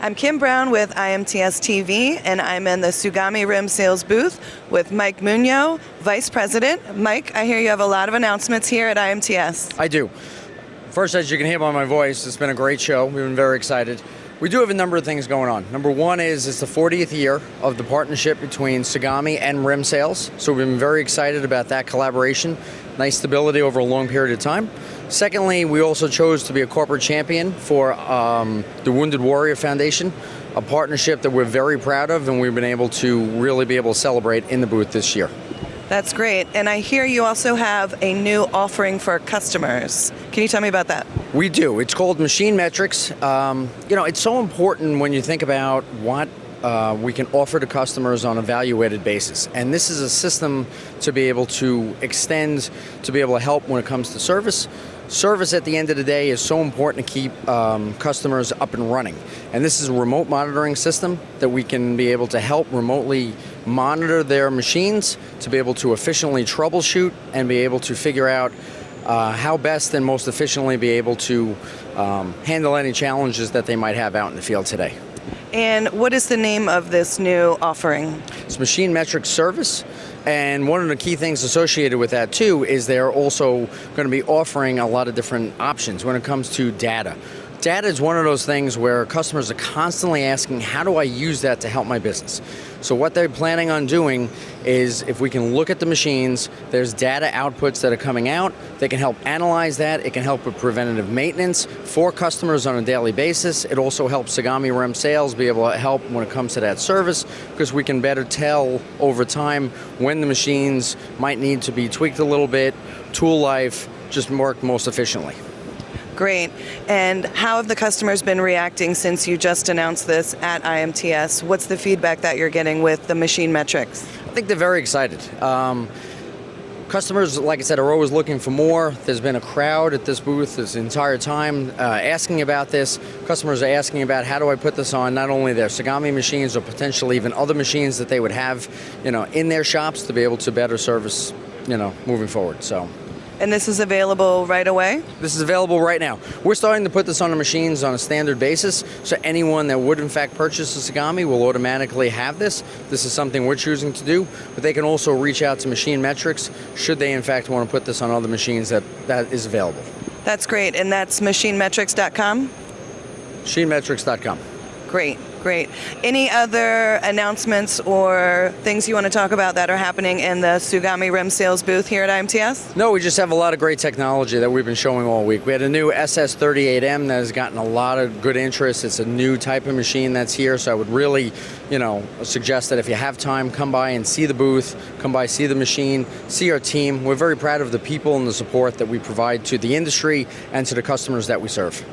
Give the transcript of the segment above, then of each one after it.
I'm Kim Brown with IMTS TV, and I'm in the Tsugami Rim Sales booth with Mike Munoz, Vice President. Mike, I hear you have a lot of announcements here at IMTS. I do. First, as you can hear by my voice, it's been a great show. We've been very excited. We do have a number of things going on. Number one is it's the 40th year of the partnership between Tsugami and Rim Sales. So we've been very excited about that collaboration. Nice stability over a long period of time. Secondly, we also chose to be a corporate champion for the Wounded Warrior Foundation, a partnership that we're very proud of, and we've been able to really be able to celebrate in the booth this year. That's great. And I hear you also have a new offering for customers. Can you tell me about that? We do. It's called MachineMetrics. It's so important when you think about what we can offer to customers on a value-added basis. And this is a system to be able to extend, to be able to help when it comes to service. Service at the end of the day is so important to keep customers up and running. And this is a remote monitoring system that we can be able to help remotely monitor their machines to be able to efficiently troubleshoot and be able to figure out how best and most efficiently be able to handle any challenges that they might have out in the field today. And what is the name of this new offering? It's MachineMetrics Service. And one of the key things associated with that too is they're also going to be offering a lot of different options when it comes to data. Data is one of those things where customers are constantly asking, how do I use that to help my business? So what they're planning on doing is if we can look at the machines, there's data outputs that are coming out. They can help analyze that. It can help with preventative maintenance for customers on a daily basis. It also helps Tsugami Rim Sales be able to help when it comes to that service because we can better tell over time when the machines might need to be tweaked a little bit, tool life, just work most efficiently. Great. And how have the customers been reacting since you just announced this at IMTS? What's the feedback that you're getting with the MachineMetrics? I think they're very excited. Customers, like I said, are always looking for more. There's been a crowd at this booth this entire time asking about this. Customers are asking about how do I put this on not only their Tsugami machines or potentially even other machines that they would have, in their shops to be able to better service, moving forward. So. And this is available right away? This is available right now. We're starting to put this on the machines on a standard basis, so anyone that would in fact purchase a Tsugami will automatically have this. This is something we're choosing to do, but they can also reach out to MachineMetrics should they in fact want to put this on other machines that is available. That's great, and that's MachineMetrics.com? MachineMetrics.com. Great. Great. Any other announcements or things you want to talk about that are happening in the Tsugami Rim Sales booth here at IMTS? No, we just have a lot of great technology that we've been showing all week. We had a new SS38M that has gotten a lot of good interest. It's a new type of machine that's here, so I would really, suggest that if you have time, come by and see the booth, come by, see the machine, see our team. We're very proud of the people and the support that we provide to the industry and to the customers that we serve.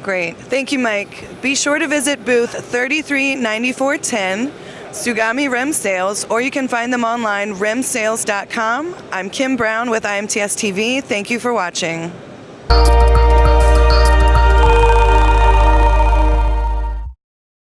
Great. Thank you, Mike. Be sure to visit booth 339410, Tsugami Rim Sales, or you can find them online, rimsales.com. I'm Kim Brown with IMTS TV. Thank you for watching.